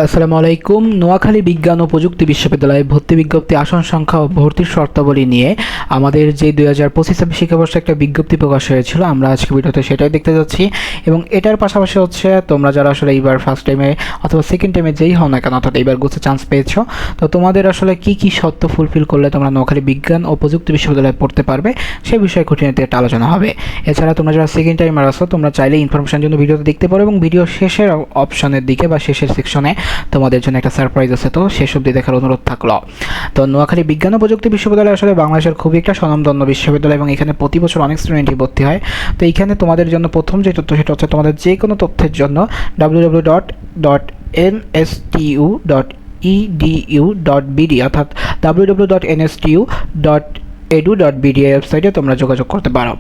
আসসালামু আলাইকুম। নোয়াখালী বিজ্ঞান ও প্রযুক্তি বিশ্ববিদ্যালয়ে ভর্তি বিজ্ঞপ্তি, আসন সংখ্যা ও ভর্তির শর্তাবলী নিয়ে আমাদের যে 2025-26 শিক্ষাবর্ষে একটা বিজ্ঞপ্তি প্রকাশ হয়েছিল, আমরা আজকে ভিডিওতে সেটাই দেখতে যাচ্ছি। এবং এটার পাশাপাশি হচ্ছে তোমরা যারা আসলে এইবার ফার্স্ট টাইমে অথবা সেকেন্ড টাইমে যেই হও না কেন, অর্থাৎ এইবার গুছে চান্স পেয়েছো, তো তোমাদের আসলে কি কি শর্ত ফুলফিল করলে তোমরা নোয়াখালী বিজ্ঞান ও প্রযুক্তি বিশ্ববিদ্যালয়ে পড়তে পারবে সেই বিষয়ে খুঁটিনাটি একটা আলোচনা হবে। এছাড়া তোমরা যারা সেকেন্ড টাইমার আছো, তোমরা চাইলে ইনফরমেশনের জন্য ভিডিওতে দেখতে পারো এবং ভিডিও শেষের অপশনের দিকে বা শেষের সেকশনে তোমাদের জন্য একটা সারপ্রাইজ আছে, তো শেষ অবধি দেখার অনুরোধ থাকলো। তো নোয়াখালী বিজ্ঞান ও প্রযুক্তি বিশ্ববিদ্যালয় আসলে বাংলাদেশের খুবই একটা স্বনামধন্য বিশ্ববিদ্যালয় এবং এখানে প্রতি বছর অনেক স্টুডেন্টই ভর্তি হয়। তো এইখানে তোমাদের জন্য প্রথম যে তথ্য সেটা হচ্ছে তোমাদের যে কোনো তথ্যের জন্য www.nstu.edu.bd অর্থাৎ www.nstu.edu.bd ওয়েবসাইটে তোমরা যোগাযোগ করতে পারো।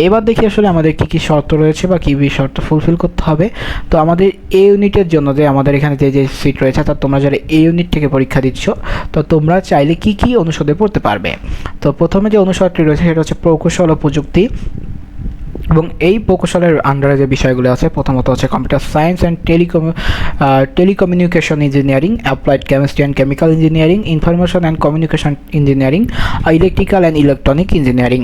এবার দেখি আসলে আমাদের কী কী শর্ত রয়েছে বা কী কী শর্ত ফুলফিল করতে হবে। তো আমাদের এ ইউনিটের জন্য যে আমাদের এখানে যে যে সিট রয়েছে, অর্থাৎ তোমরা যারা এ ইউনিট থেকে পরীক্ষা দিচ্ছ, তো তোমরা চাইলে কী কী অনুষদে পড়তে পারবে। তো প্রথমে যে অনুষদটি রয়েছে সেটা হচ্ছে প্রকৌশল ও প্রযুক্তি, এবং এই প্রকৌশলের আন্ডারে যে বিষয়গুলো আছে প্রথমত হচ্ছে computer science and telecommunication engineering, applied chemistry and chemical engineering, information and communication engineering, electrical and electronic engineering.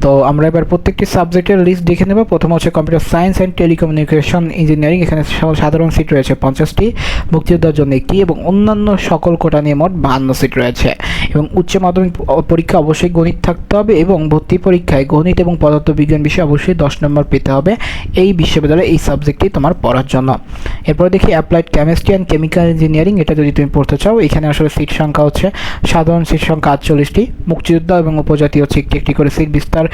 তো আমরা এবার প্রত্যেকটি সাবজেক্টের লিস্ট দেখে নেব। প্রথম হচ্ছে computer science and telecommunication engineering, এখানে সাধারণ সিট রয়েছে 50টি, মুক্তিযোদ্ধার জন্য একটি, এবং অন্যান্য সকল কোটা নিয়ে মোট 52 সিট রয়েছে। এবং উচ্চ মাধ্যমিক পরীক্ষা অবশ্যই গণিত থাকতে হবে এবং ভর্তি পরীক্ষায় গণিত এবং পদার্থবিজ্ঞান বিষয়ে অবশ্যই 10 নম্বর পেতে হবে এই বিশ্ববিদ্যালয়ে এই সাবজেক্টটি তোমার পড়ার জন্য। এরপরে দেখি applied chemistry and chemical engineering, এটা যদি তুমি পড়তে চাও, এখানে আসলে সিট সংখ্যা হচ্ছে সাধারণ সিট সংখ্যা 48টি, মুক্তিযোদ্ধা এবং উপজাতি হচ্ছে একটি একটি করে সিট বিস্তার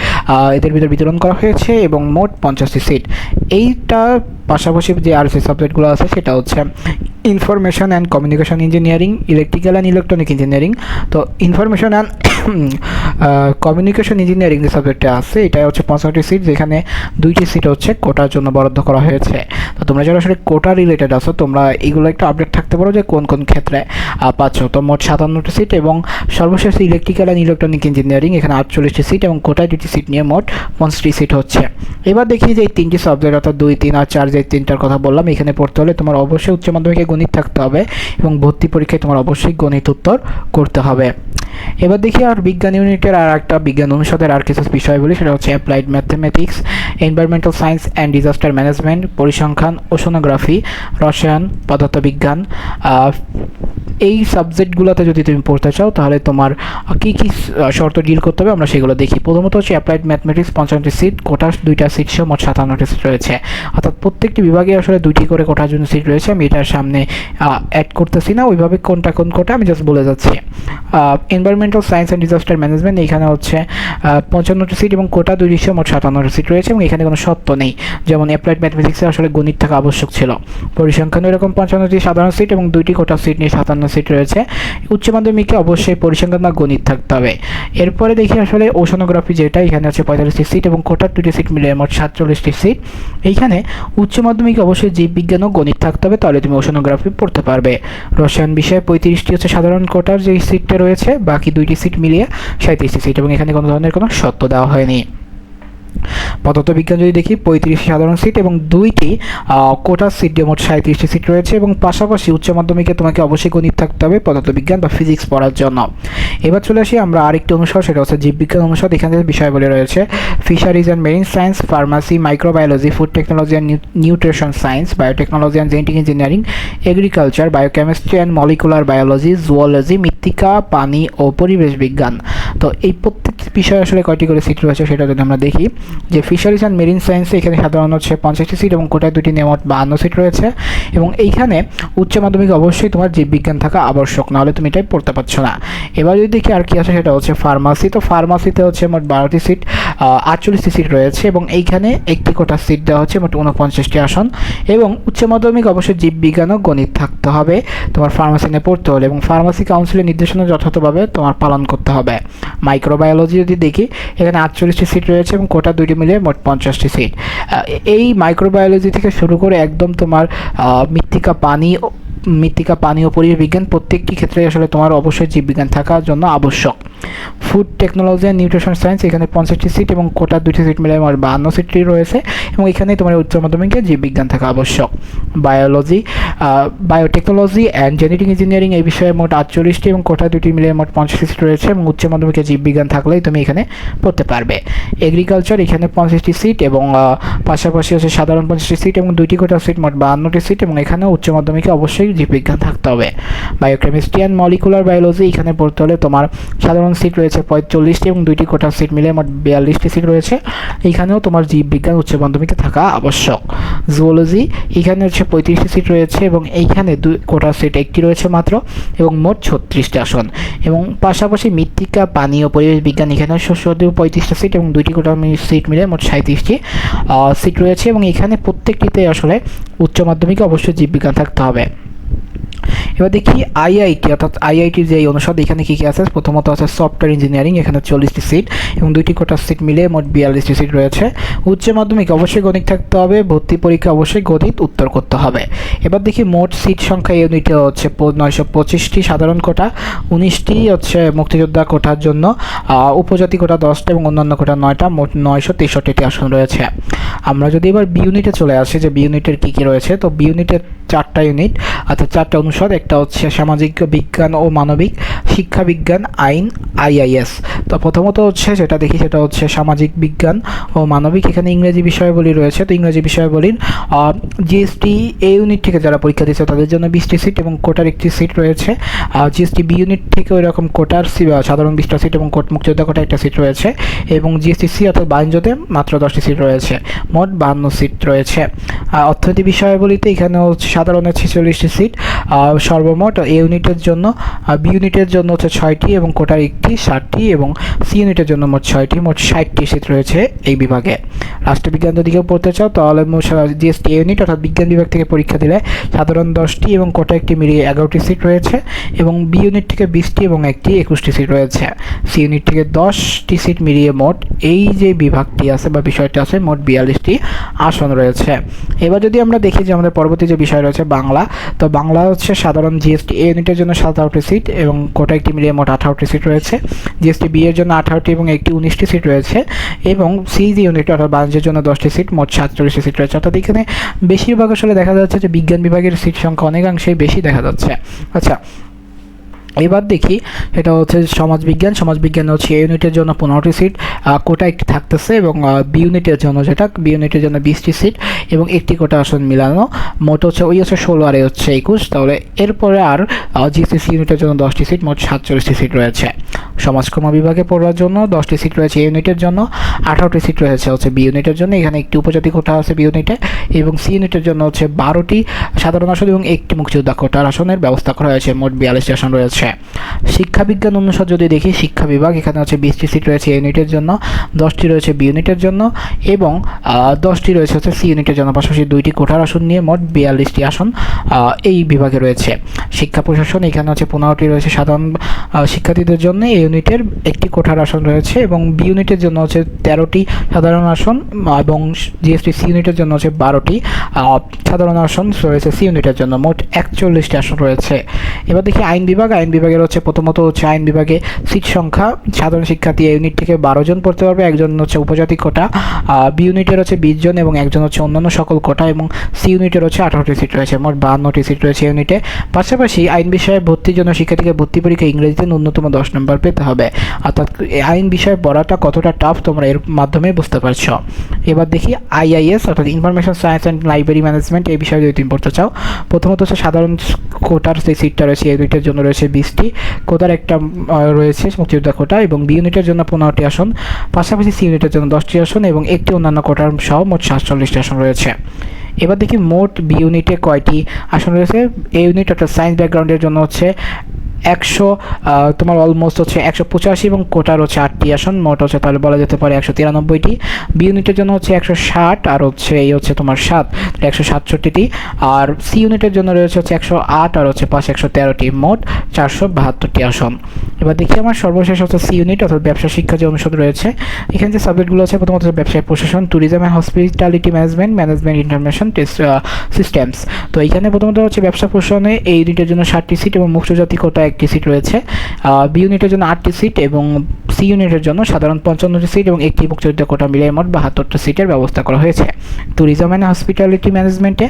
এদের ভিতরে বিতরণ করা হয়েছে এবং মোট 50টি সিট। এইটা পাশাপাশি যে আর সি সাবজেক্টগুলো আছে সেটা হচ্ছে information and communication engineering, electrical and electronic engineering. তো ইনফরমেশন অ্যান্ড কমিউনিকেশন ইঞ্জিনিয়ারিং যে সাবজেক্টটা আছে এটা হচ্ছে 65টি সিট, যেখানে 2টি সিট হচ্ছে কোটার জন্য বরাদ্দ করা হয়েছে। তো তোমরা যারা আসলে কোটা রিলেটেড আছো, তোমরা এগুলো একটু আপডেট থাকতে পারো যে কোন কোন ক্ষেত্রে পাচ্ছ। তো মোট 57টি সিট, এবং সর্বশেষ ইলেকট্রিক্যাল অ্যান্ড ইলেকট্রনিক ইঞ্জিনিয়ারিং, এখানে 48টি সিট এবং কোটায় 2টি সিট নিয়ে মোট 50টি সিট হচ্ছে। এবার দেখি যে এই 3টি সাবজেক্ট অর্থাৎ 2, 3 আর 4 যে 3টার কথা বললাম, এখানে পড়তে হলে তোমার অবশ্যই উচ্চ মাধ্যমিকে গণিত থাকতে হবে এবং ভর্তি পরীক্ষায় তোমার অবশ্যই গণিত উত্তর করতে হবে। এবার দেখি আর বিজ্ঞান ইউনিটের আর একটা বিজ্ঞান অনুষদের আর কিছু বিষয় বলি, সেটা হচ্ছে applied mathematics, environmental science and disaster management, পরিসংখ্যান, ওশনোগ্রাফি, রসায়ন, পদার্থবিজ্ঞান। এই সাবজেক্টগুলোতে যদি তুমি পড়তে চাও তাহলে তোমার কী কী শর্ত ডিল করতে হবে আমরা সেগুলো দেখি। প্রথমত হচ্ছে অ্যাপ্লাইড ম্যাথমেটিক্স 55টি সিট, কোটার 2টা সিট সহ মোট 57টি সিট রয়েছে, অর্থাৎ প্রত্যেকটি বিভাগে আসলে 2টি করে কোটার জন্য সিট রয়েছে। আমি এটার সামনে অ্যাড করতেছি না, ওইভাবে কোনটা কোন কোটা আমি জাস্ট বলে যাচ্ছি। Environmental science and disaster management, এখানে হচ্ছে 55টি সিট এবং কোটা 2টি সহ মোট 57টি সিট রয়েছে এবং এখানে কোনো শর্ত নেই, যেমন অ্যাপ্লাইড ম্যাথমেটিক্সে আসলে গণিত থাকা আবশ্যক ছিল। পরিসংখ্যানে এরকম 55টি সাধারণ সিট এবং 2টি কোটা সিট নিয়ে 57 সিট রয়েছে। উচ্চ মাধ্যমিকে অবশ্যই পরিসংখ্যান বা গণিত থাকতে হবে। এরপরে দেখি আসলে ওশনোগ্রাফি, যেটা এখানে আছে 45টি সিট এবং কোটার 2টি সিট মিলে মোট 47টি সিট। এইখানে উচ্চ মাধ্যমিকে অবশ্যই জীববিজ্ঞান ও গণিত থাকতে হবে, তাহলে তুমি ওশনোগ্রাফি পড়তে পারবে। রসায়ন বিষয়ে 35টি হচ্ছে সাধারণ কোটার যে সিটটা রয়েছে, বাকি 2টি সিট মিলিয়ে 37টি সিট এবং এখানে কোনো ধরনের কোনো শর্ত দেওয়া হয়নি। পদার্থবিজ্ঞান যদি দেখি 35টি সাধারণ সিট এবং 2টি কোটার সিট দিয়ে মোট 37টি সিট রয়েছে এবং পাশাপাশি উচ্চ মাধ্যমিকে তোমাকে অবশ্যই গণিত থাকতে হবে পদার্থবিজ্ঞান বা ফিজিক্স পড়ার জন্য। এবার চলে আসি আমরা আরেকটি অনুষদ, সেটা হচ্ছে জীববিজ্ঞান অনুষদ। এখানে বিষয়গুলি রয়েছে fisheries and marine science, pharmacy, microbiology, food technology and nutrition science, biotechnology and genetic engineering, agriculture, biochemistry and molecular biology, zoology, মৃত্তিকা, পানি ও পরিবেশ বিজ্ঞান। তো এই প্রত্যেকটি বিষয়ে আসলে কয়টি করে সিট রয়েছে সেটা যদি আমরা দেখি, যে ফিশারিজ অ্যান্ড মেরিন সায়েন্সে এখানে সাধারণ হচ্ছে 50টি সিট এবং কোটায় 2টি নিয়ে মোট 52 সিট রয়েছে এবং এইখানে উচ্চ মাধ্যমিকে অবশ্যই তোমার জীববিজ্ঞান থাকা আবশ্যক, নাহলে তুমি এটাই পড়তে পারছো না। এবার যদি দেখি আর কি আছে, সেটা হচ্ছে ফার্মাসি। তো ফার্মাসিতে হচ্ছে মোট 12টি সিট, 48টি সিট রয়েছে এবং এইখানে একটি কোটার সিট দেওয়া হচ্ছে মোট 49টি আসন এবং উচ্চ মাধ্যমিক অবশ্যই জীববিজ্ঞান ও গণিত থাকতে হবে তোমার ফার্মাসি নিয়ে পড়তে হলে এবং ফার্মাসি কাউন্সিলের নির্দেশনা যথাযথভাবে তোমার পালন করতে হবে। মাইক্রোবায়োলজি যদি দেখি, এখানে 48টি সিট রয়েছে এবং কোটা 2টি মিলে মোট 50টি সিট। এই মাইক্রোবায়োলজি থেকে শুরু করে একদম তোমার মৃত্তিকা, পানি ও পরিবেশ বিজ্ঞান প্রত্যেকটি ক্ষেত্রে আসলে তোমার অবশ্যই জীববিজ্ঞান থাকার জন্য আবশ্যক। Food technology and nutrition science, এখানে 50টি সিট এবং কোটার 2টি সিট মিলে আমার 52 সিটটি রয়েছে এবং এখানে তোমার উচ্চ মাধ্যমিকে জীববিজ্ঞান থাকা আবশ্যক। Biology, biotechnology and genetic engineering এই বিষয়ে মোট 48টি এবং কোটা 2টি মিলে মোট 50 সিট রয়েছে এবং উচ্চ মাধ্যমিকে জীববিজ্ঞান থাকলেই তুমি এখানে পড়তে পারবে। এগ্রিকালচার, এখানে 50টি সিট এবং পাশাপাশি হচ্ছে সাধারণ 50টি সিট এবং 2টি কোটা সিট, মোট 52টি সিট এবং এখানেও উচ্চ মাধ্যমিকে অবশ্যই জীববিজ্ঞান থাকতে হবে। বায়োকেমিস্ট্রি অ্যান্ড মলিকুলার বায়োলজি, এখানে পড়তে হলে তোমার সাধারণ সিট রয়েছে 45টি এবং 2টি কোটা সিট মিলে মোট 42টি সিট রয়েছে, এইখানেও তোমার জীববিজ্ঞান উচ্চ মাধ্যমিকে থাকা আবশ্যক। জুওলজি, এখানে হচ্ছে 35টি সিট রয়েছে এবং এইখানে 2 কোটা সিট একটি রয়েছে মাত্র এবং মোট 36টি আসন। এবং পাশাপাশি মৃত্তিকা, পানি ও পরিবেশ বিজ্ঞান, এখানে 35টা সিট এবং 2টি কোটা সিট মিলে মোট 37টি সিট রয়েছে এবং এখানে প্রত্যেকটিতে আসলে উচ্চ মাধ্যমিকে অবশ্যই জীববিজ্ঞান থাকতে হবে। এবার দেখি আইআইটি, অর্থাৎ আইআইটির যে অনুষদ, এখানে কী কী আছে? প্রথমত আছে সফটওয়্যার ইঞ্জিনিয়ারিং, এখানে 40টি সিট এবং 2টি কোটা সিট মিলে মোট 42টি সিট রয়েছে। উচ্চ মাধ্যমিক অবশ্যই গণিত থাকতে হবে, ভর্তি পরীক্ষা অবশ্যই গণিত উত্তর করতে হবে। এবার দেখি মোট সিট সংখ্যা এই ইউনিটে হচ্ছে 925টি সাধারণ কোটা, 19টি হচ্ছে মুক্তিযোদ্ধা কোটার জন্য, উপজাতি কোটা 10টা এবং অন্যান্য কোটা 9টা, মোট 963টি আসন রয়েছে। আমরা যদি এবার বি ইউনিটে চলে আসি যে বি ইউনিটের কী কী রয়েছে, তো বি ইউনিটের 4টা ইউনিট, অর্থাৎ 4টা অনুষদ। একটা হচ্ছে সামাজিক বিজ্ঞান ও মানবিক, শিক্ষা বিজ্ঞান, আইন, আইআইএস। তো প্রথমত হচ্ছে যেটা দেখি সেটা হচ্ছে সামাজিক বিজ্ঞান ও মানবিক, এখানে ইংরেজি বিষয়াবলী রয়েছে। তো ইংরেজি বিষয়াবলীর জিএসটি এ ইউনিট থেকে যারা পরীক্ষা দিচ্ছে তাদের জন্য 20টি সিট এবং কোটার 1টি সিট রয়েছে। জিএসটি বি ইউনিট থেকে ওই রকম কোটার সাধারণ 20টা সিট এবং মুক্তিযোদ্ধা কোটা 1টা সিট রয়েছে এবং জিএসটি সি অর্থাৎ বাণিজ্যতে মাত্র 10টি সিট রয়েছে, মোট 52 সিট রয়েছে। অর্থনীতি বিষয়াবলীতে এখানে হচ্ছে সাধারণের 46টি সিট সর্বমোট এ ইউনিটের জন্য, বি ইউনিটের জন্য হচ্ছে 6টি এবং কোটার 1টি 7টি এবং সি ইউনিটের জন্য মোট 6টি, মোট 60টি সিট রয়েছে এই বিভাগে। রাষ্ট্রবিজ্ঞান যদি কেউ পড়তে চাও তাহলে জিএসটি এ ইউনিট অর্থাৎ বিজ্ঞান বিভাগ থেকে পরীক্ষা দিলে সাধারণ 10টি এবং কোটা 1টি মিলিয়ে 11টি সিট রয়েছে এবং বি ইউনিট থেকে 20টি এবং 1টি 21টি সিট রয়েছে। সি ইউনিট থেকে 10টি সিট মিলিয়ে মোট এই যে বিভাগটি আছে বা বিষয়টি আছে মোট 42টি আসন রয়েছে। এবার যদি আমরা দেখি যে আমাদের পরবর্তী যে বিষয় রয়েছে বাংলা, তো বাংলা হচ্ছে সাধারণ জিএসটি এ ইউনিটের জন্য 17টি সিট এবং কোটা 1টি মিলিয়ে মোট 18টি সিট রয়েছে। জিএসটি বি এর জন্য 18টি এবং 1টি 19টি সিট রয়েছে এবং সিজি ইউনিট অর্থাৎ বাণিজ্যের জন্য 10টি সিট, মোট 47টি সিট রয়েছে। অর্থাৎ এখানে বেশিরভাগ আসলে দেখা যাচ্ছে যে বিজ্ঞান বিভাগের সিট সংখ্যা অনেকাংশেই বেশি দেখা যাচ্ছে। আচ্ছা, এবার দেখি এটা হচ্ছে সমাজবিজ্ঞান। সমাজবিজ্ঞান হচ্ছে এ ইউনিটের জন্য 15টি সিট, কোটা 1টি থাকতেছে এবং বি ইউনিটের জন্য যেটা বি ইউনিটের জন্য 20টি সিট এবং 1টি কোটা আসন মিলানো, মোট হচ্ছে ওই হচ্ছে 16 আর হচ্ছে 21। তাহলে এরপরে আর জিসিসি ইউনিটের জন্য 10টি সিট, মোট 47টি সিট রয়েছে। সমাজকর্ম বিভাগে পড়ার জন্য 10টি সিট রয়েছে এ ইউনিটের জন্য, 18টি সিট রয়েছে হচ্ছে বি ইউনিটের জন্য, এখানে 1টি উপজাতি কোটা আছে বি ইউনিটে এবং সি ইউনিটের জন্য হচ্ছে 12টি সাধারণ আসন এবং 1টি মুক্তিযোদ্ধা কোটার আসনের ব্যবস্থা করা হয়েছে, মোট 42টি আসন রয়েছে। শিক্ষা বিজ্ঞান অনুষদ যদি দেখি, শিক্ষা বিভাগ এখানে হচ্ছে 20টি সিট রয়েছে এ ইউনিটের জন্য, 10টি রয়েছে বি ইউনিটের জন্য এবং 10টি রয়েছে হচ্ছে সি ইউনিটের জন্য, পাশাপাশি 2টি কোটার আসন নিয়ে মোট 42টি আসন এই বিভাগে রয়েছে। শিক্ষা প্রশাসন এখানে হচ্ছে 15টি রয়েছে সাধারণ শিক্ষার্থীদের জন্য, এ ইউনিটের 1টি কোটার আসন রয়েছে এবং বি ইউনিটের জন্য হচ্ছে 13টি সাধারণ আসন এবং জিএসটি সি ইউনিটের জন্য হচ্ছে 12টি সাধারণ আসন রয়েছে সি ইউনিটের জন্য, মোট 41টি আসন রয়েছে। এবার দেখি আইন বিভাগ। আইন বিভাগের হচ্ছে প্রথমত হচ্ছে আইন বিভাগে সিট সংখ্যা সাধারণ শিক্ষার্থী এ ইউনিট থেকে 12 জন পড়তে পারবে, একজন হচ্ছে উপজাতি কোটা, বি ইউনিটের হচ্ছে 20 জন এবং একজন হচ্ছে অন্যান্য সকল কোটা এবং সি ইউনিটের হচ্ছে 18টি সিট রয়েছে, মোট 52টি সিট রয়েছে ইউনিটে। পাশাপাশি আইন বিষয়ে ভর্তির জন্য শিক্ষার্থীকে ভর্তি পরীক্ষা ইংরেজিতে ন্যূনতম 10 নম্বর পেতে হবে, অর্থাৎ আইন বিষয়ে পড়াটা কতটা টাফ তোমরা এর মাধ্যমে বুঝতে পারছো। এবার দেখি আইআইএস অর্থাৎ information science and library management, এই বিষয়ে যদি তুমি পড়তে চাও, প্রথমত হচ্ছে সাধারণ কোটার যে সিটটা রয়েছে এ ইউনিটের জন্য রয়েছে 20টি, কোটার একটা রয়েছে মুক্তিযোদ্ধা কোটা এবং বি ইউনিটের জন্য 15টি আসন, পাশাপাশি সি ইউনিটের জন্য 10টি আসন এবং 1টি অন্যান্য কোটার সহ মোট 47টি আসন রয়েছে। এবার দেখি মোট বি ইউনিটে কয়টি আসন রয়েছে। এ ইউনিট অর্থাৎ সায়েন্স ব্যাকগ্রাউন্ডের জন্য হচ্ছে 100 তোমার অলমোস্ট হচ্ছে 185 এবং কোটার হচ্ছে 8টি আসন, মোট হচ্ছে তাহলে বলা যেতে পারে 193টি। বি ইউনিটের জন্য হচ্ছে 160 আর হচ্ছে এই হচ্ছে তোমার 7 167টি আর সি ইউনিটের জন্য রয়েছে হচ্ছে 108 আর হচ্ছে 113টি, মোট 472টি আসন। এবার দেখি আমার সর্বশেষ হচ্ছে সি ইউনিট অর্থাৎ ব্যবসা শিক্ষা যে অনুষদ রয়েছে, এখানে যে সাবজেক্টগুলো আছে প্রথমত হচ্ছে ব্যবসায় প্রশাসন, tourism and hospitality management, management information systems. তো এখানে প্রথমত হচ্ছে ব্যবসা প্রশাসনে এই ইউনিটের জন্য 60টি সিট এবং মুক্তিযোদ্ধা কোটা একটি সিট রয়েছে। বি ইউনিটের জন্য 8টি সিট এবং সি ইউনিটের জন্য সাধারণ 55টি সিট এবং একটি মুক্তিযোদ্ধা কোটা মিলিয়ে মোট 72টা সিটের ব্যবস্থা করা হয়েছে। ট্যুরিজম অ্যান্ড হসপিটালিটি ম্যানেজমেন্টে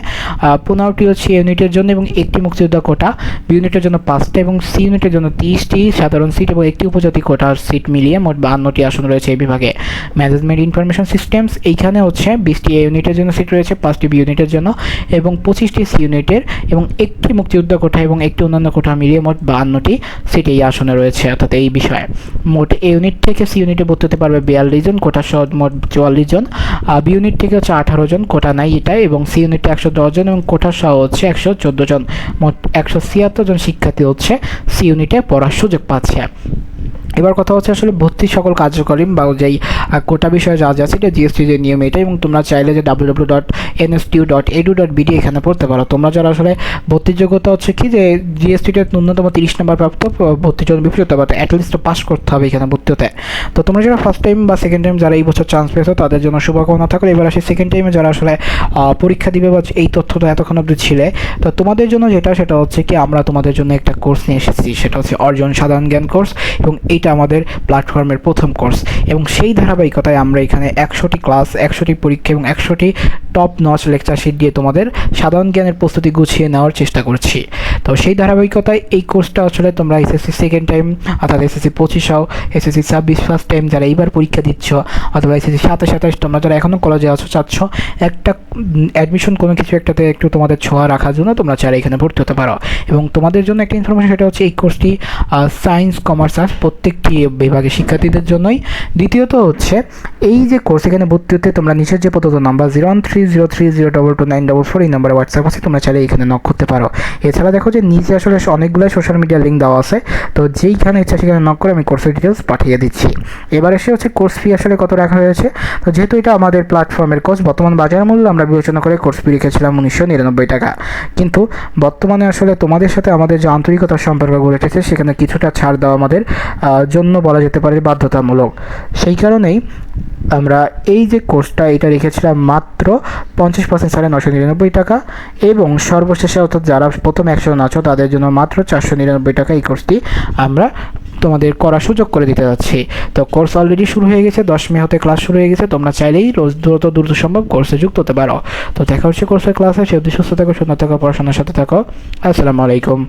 15টি হচ্ছে এ ইউনিটের জন্য এবং একটি মুক্তিযোদ্ধা কোটা, বি ইউনিটের জন্য 5টা এবং সি ইউনিটের জন্য 30টি সাধারণ সিট এবং একটি উপজাতি কোটার সিট মিলিয়ে মোট 52টি আসন রয়েছে এই বিভাগে। ম্যানেজমেন্ট ইনফরমেশন সিস্টেমস, এইখানে হচ্ছে 20টি এ ইউনিটের জন্য সিট রয়েছে, 5টি বি ইউনিটের জন্য এবং 25টি সি ইউনিটের এবং একটি মুক্তিযোদ্ধা কোটা এবং একটি অন্যান্য কোটা মিলিয়ে মোট 52টি সিট এই আসনে রয়েছে অর্থাৎ এই বিষয়ে। মোট এ ইউনিট থেকে সি ইউনিটে ভর্তি হতে পারবে 42 জন, কোটা সহ মোট 44 জন। বি ইউনিট থেকে হচ্ছে 18 জন, কোটা নাই এটাই, এবং সি ইউনিটে 110 জন এবং কোটা সহ হচ্ছে 114 জন। মোট 176 জন শিক্ষার্থী হচ্ছে সি ইউনিটে পড়ার সুযোগ পাচ্ছে। এবার কথা হচ্ছে আসলে ভর্তির সকল কার্যক্রম বা যেই কোটা বিষয়ে যা যা সেটা জিএসটি যে নিয়ম এটা, এবং তোমরা চাইলে যে www.nstu.edu.bd এখানে পড়তে পারো। তোমরা যারা আসলে ভর্তির যোগ্যতা হচ্ছে কি যে জিএসটিতে ন্যূনতম 30 নম্বর প্রাপ্ত ভর্তির জন্য বিপরীত হবে, অ্যাটলিস্ট পাস করতে হবে এখানে ভর্তি হতে। তো তোমরা যারা ফার্স্ট টাইম বা সেকেন্ড টাইম যারা এই বছর চান্স পেয়েছো তাদের জন্য শুভকামনা থাকলে। এবার আসি সেকেন্ড টাইমে যারা আসলে পরীক্ষা দিবে বা এই তথ্যটা এতক্ষণ অবধি ছিলে, তো তোমাদের জন্য যেটা সেটা হচ্ছে কি আমরা তোমাদের জন্য একটা কোর্স নিয়ে এসেছি, সেটা হচ্ছে অর্জন সাধারণ জ্ঞান কোর্স, এবং এইটা আমাদের প্ল্যাটফর্মের প্রথম কোর্স। এবং সেই ধারাবাহিকতায় আমরা এখানে 100টি ক্লাস, 100টি পরীক্ষা এবং 100টি টপ নচ লেকচার শিট দিয়ে তোমাদের সাধারণ জ্ঞানের প্রস্তুতি গুছিয়ে নেওয়ার চেষ্টা করছি। তো সেই ধারাবাহিকতায় এই কোর্সটা আসলে তোমরা এসএসসি সেকেন্ড টাইম অর্থাৎ এসএসসি 25 হও, এসএসসি 26 ফার্স্ট টাইম যারা এইবার পরীক্ষা দিচ্ছ, অথবা এসএসসি 27 তোমরা যারা এখনও কলেজে আছো চাচ্ছ একটা অ্যাডমিশন কোনো কিছু একটাতে একটু তোমাদের ছোঁয়া রাখার জন্য তোমরা চাইলে এখানে ভর্তি হতে পারো। এবং তোমাদের জন্য একটা ইনফরমেশন সেটা হচ্ছে এই কোর্সটি সায়েন্স, কমার্স, আর্টস প্রত্যেকটি বিভাগের শিক্ষার্থীদের জন্যই। দ্বিতীয়ত হচ্ছে এই যে কোর্স এখানে ভর্তি হতে তোমরা নিচের যে প্রদত্ত নাম্বার 013030222944 এই নাম্বারে হোয়াটসঅ্যাপ আছে, তোমরা চাইলে এখানে নক করতে পারো। এছাড়া দেখো যে নিচে আসলে অনেকগুলো সোশ্যাল মিডিয়া লিঙ্ক দেওয়া আছে, তো যেইখানে ইচ্ছা সেখানে নক করে আমি কোর্সের ডিটেলস পাঠিয়ে দিচ্ছি। এবার এসে হচ্ছে কোর্স ফি আসলে কত রাখা হয়েছে। তো যেহেতু এটা আমাদের প্ল্যাটফর্মের কোর্স, বর্তমান বাজার মূল্য আমরা বিবেচনা করে কোর্স ফি রেখেছিলাম 1999 টাকা, কিন্তু বর্তমানে আসলে তোমাদের সাথে আমাদের যে আন্তরিকতার সম্পর্ক গড়ে উঠেছে সেখানে কিছুটা ছাড় দেওয়া আমাদের জন্য বলা যেতে পারে বাধ্যতামূলক। সেই কারণেই আমরা এই যে কোর্সটা এটা রেখেছিলাম মাত্র 50% ছাড়ে 999 টাকা, এবং সর্বশেষে অর্থাৎ যারা প্রথম 100 জন আছো তাদের জন্য মাত্র 499 টাকা এই কোর্সটি আমরা তোমাদের করার সুযোগ করে দিতে যাচ্ছি। তো কোর্স অলরেডি শুরু হয়ে গেছে, 10 মে হতে ক্লাস শুরু হয়ে গেছে, তোমরা চাইলেই রোজ দ্রুত সম্ভব কোর্সে যুক্ত হতে পারো। তো দেখা হচ্ছে কোর্সের ক্লাসে, সে অবধি সুস্থ থাকো, সুন্দর থাকো, পড়াশোনার সাথে থাকো। আসসালামু আলাইকুম।